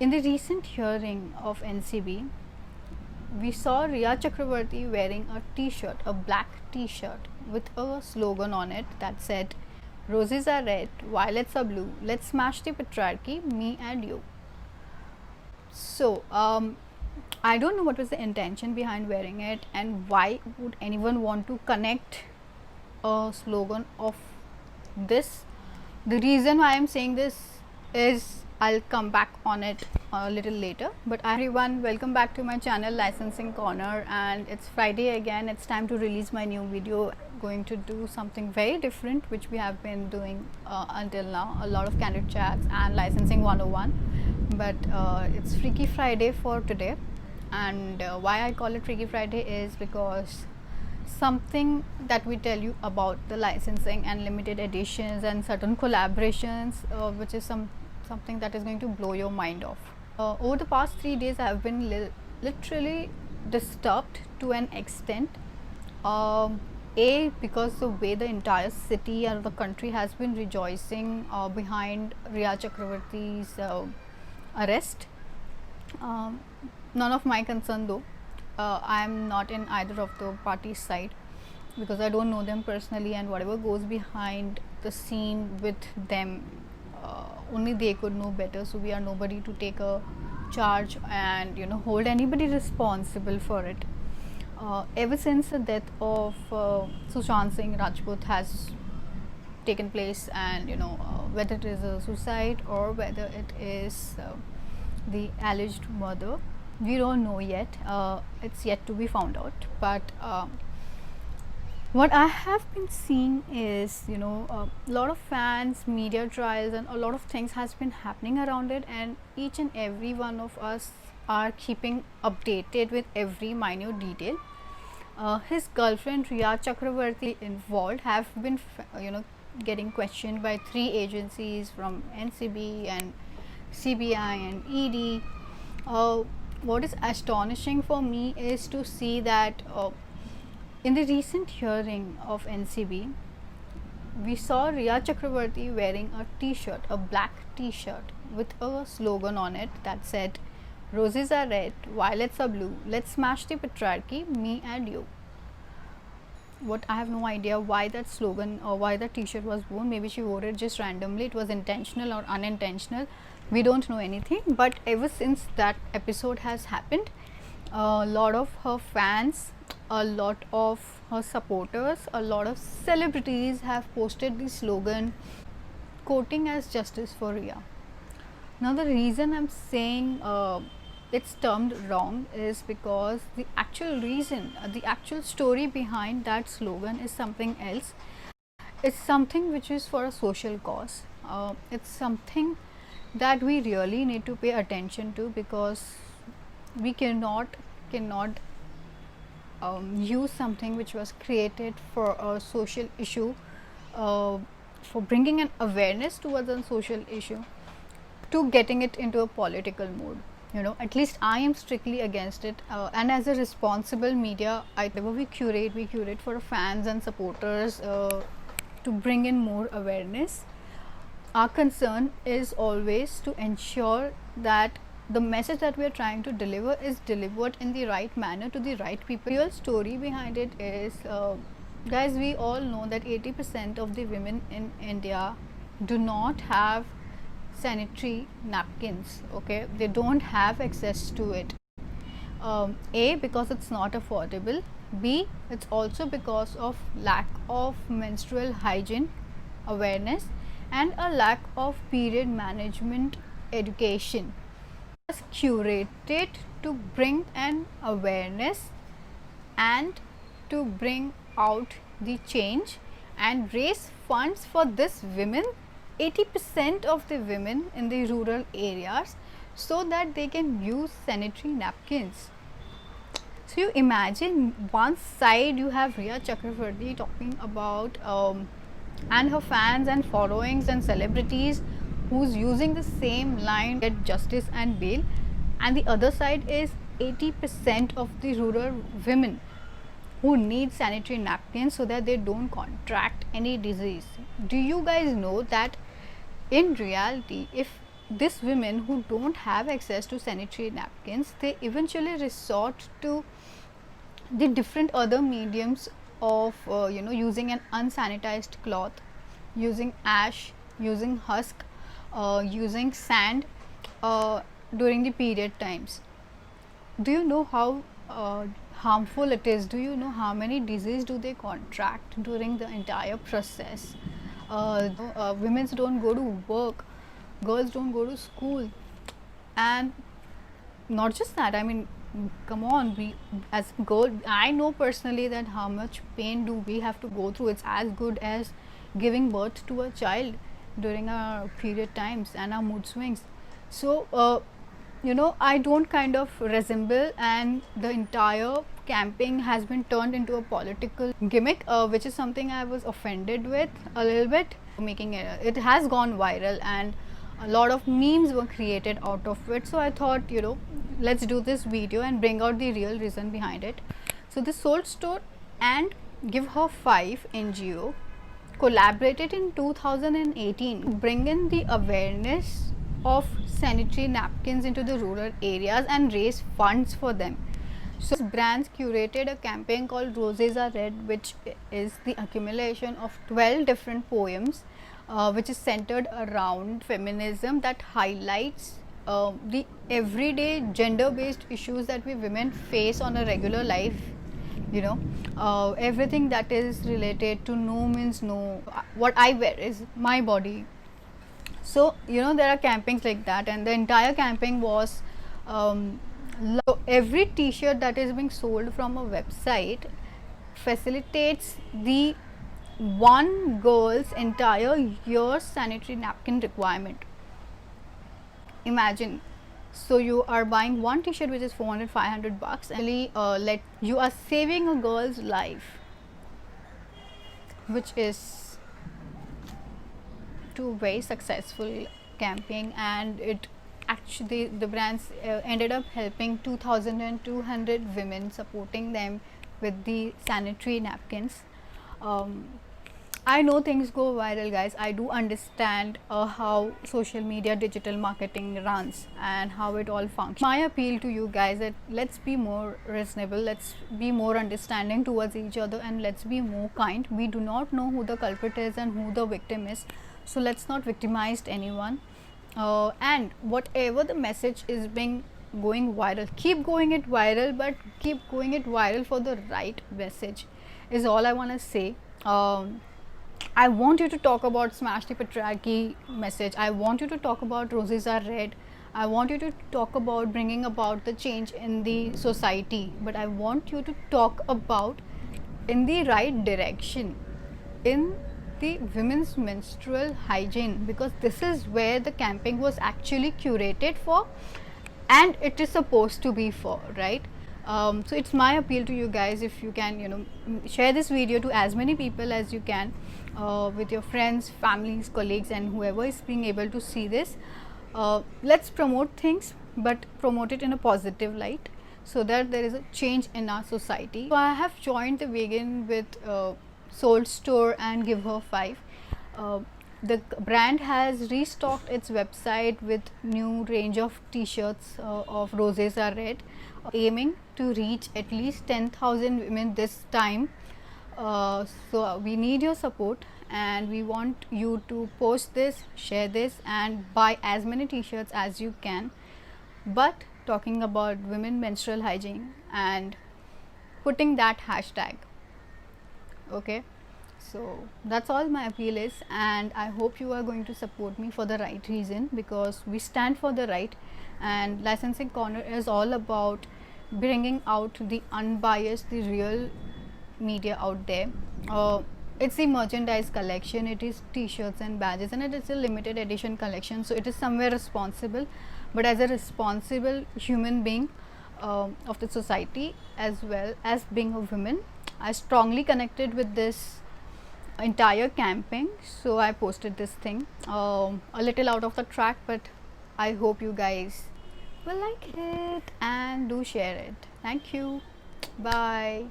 In the recent hearing of NCB, we saw Riya Chakravarti wearing a t-shirt, a black t-shirt with a slogan on it that said, "Roses are red, violets are blue, let's smash the patriarchy, me and you." So, I don't know what was the intention behind wearing it and why would anyone want to connect a slogan of this. The reason why I'm saying this is I'll come back on it a little later. But everyone, welcome back to my channel Licensing Corner, and it's Friday again. It's time to release my new video. Going to do something very different which we have been doing until now, a lot of candid chats and licensing 101, but it's Freaky Friday for today. And why I call it Freaky Friday is because something that we tell you about the licensing and limited editions and certain collaborations, which is something that is going to blow your mind off. Over the past 3 days I have been literally disturbed to an extent, because the way the entire city and the country has been rejoicing behind Riya Chakravarti's arrest. None of my concern though. I am not in either of the parties' side because I don't know them personally, and whatever goes behind the scene with them, only they could know better. So we are nobody to take a charge and hold anybody responsible for it. Ever since the death of Sushant Singh Rajput has taken place, and whether it is a suicide or whether it is the alleged murder, we don't know yet. It's yet to be found out. But what I have been seeing is a lot of fans, media trials, and a lot of things has been happening around it, and each and every one of us are keeping updated with every minute detail. His girlfriend Riya Chakravarti involved have been getting questioned by 3 agencies from NCB and CBI and ED. What is astonishing for me is to see that in the recent hearing of NCB, we saw Riya Chakravarti wearing a t-shirt, a black t-shirt with a slogan on it that said, "Roses are red, violets are blue, let's smash the patriarchy, me and you." What I have no idea why that slogan or why that t-shirt was worn. Maybe she wore it just randomly. It was intentional or unintentional. We don't know anything. But ever since that episode has happened, a lot of her fans, a lot of her supporters, a lot of celebrities have posted the slogan quoting as "Justice for Riya." Now the reason I'm saying it's termed wrong is because the actual reason, the actual story behind that slogan is something else. It's something which is for a social cause. It's something that we really need to pay attention to, because we cannot use something which was created for a social issue, for bringing an awareness towards a social issue, to getting it into a political mode. At least I am strictly against it, and as a responsible media, whatever we curate for fans and supporters, to bring in more awareness. Our concern is always to ensure that the message that we are trying to deliver is delivered in the right manner to the right people. The real story behind it is, guys, we all know that 80% of the women in India do not have sanitary napkins. Okay, they don't have access to it. A, because it's not affordable. B, it's also because of lack of menstrual hygiene awareness and a lack of period management education. It's curated to bring an awareness and to bring out the change and raise funds for this women, 80% of the women in the rural areas, so that they can use sanitary napkins. So you imagine, one side you have Riya Chakravarti talking about and her fans and followings and celebrities who's using the same line, get justice and bail, and the other side is 80% of the rural women who need sanitary napkins so that they don't contract any disease. Do you guys know that in reality, if these women who don't have access to sanitary napkins, they eventually resort to the different other mediums of using an unsanitized cloth, using ash, using husk, using sand during the period times. Do you know how harmful it is? Do you know how many diseases do they contract during the entire process? Women don't go to work, girls don't go to school, and not just that, I mean, come on, we as girl, I know personally that how much pain do we have to go through. It's as good as giving birth to a child during our period times and our mood swings. So I don't kind of resemble, and the entire camping has been turned into a political gimmick, which is something I was offended with a little bit. Making it has gone viral, and a lot of memes were created out of it. So I thought, let's do this video and bring out the real reason behind it. So the Soul Store and Give Her 5 NGO collaborated in 2018 to bring in the awareness of sanitary napkins into the rural areas and raise funds for them. So brands curated a campaign called Roses Are Red, which is the accumulation of 12 different poems, which is centered around feminism, that highlights the everyday gender-based issues that we women face on a regular life. Everything that is related to no means no. What I wear is my body. So there are campaigns like that, and the entire campaign was every t-shirt that is being sold from a website facilitates the one girl's entire year's sanitary napkin requirement. Imagine, so you are buying one t-shirt which is 400-500 bucks, and you are saving a girl's life, which is to very successful campaign. And it actually, the brands ended up helping 2,200 women, supporting them with the sanitary napkins. I know things go viral, guys. I do understand how social media digital marketing runs and how it all functions. My appeal to you guys that let's be more reasonable, let's be more understanding towards each other, and let's be more kind. We do not know who the culprit is and who the victim is, so let's not victimize anyone. And whatever the message is going viral, keep going it viral, but keep going it viral for the right message is all I want to say. I want you to talk about Smash the Patriarchy message. I want you to talk about Roses Are Red. I want you to talk about bringing about the change in the society, but I want you to talk about in the right direction, in the women's menstrual hygiene, because this is where the camping was actually curated for, and it is supposed to be for, right? So it's my appeal to you guys, if you can share this video to as many people as you can, with your friends, families, colleagues, and whoever is being able to see this. Let's promote things, but promote it in a positive light, so that there is a change in our society. So I have joined the vegan with Soul Store and Give Her 5. The brand has restocked its website with new range of t-shirts of Roses Are Red, aiming to reach at least 10,000 women this time. So we need your support, and we want you to post this, share this, and buy as many t-shirts as you can, but talking about women menstrual hygiene and putting that hashtag. Okay, so that's all my appeal is, and I hope you are going to support me for the right reason, because we stand for the right, and Licensing Corner is all about bringing out the unbiased, the real media out there. It's the merchandise collection, it is t-shirts and badges, and it is a limited edition collection, so it is somewhere responsible. But as a responsible human being of the society, as well as being a woman, I strongly connected with this entire campaign, so I posted this thing, a little out of the track, but I hope you guys will like it and do share it. Thank you. Bye.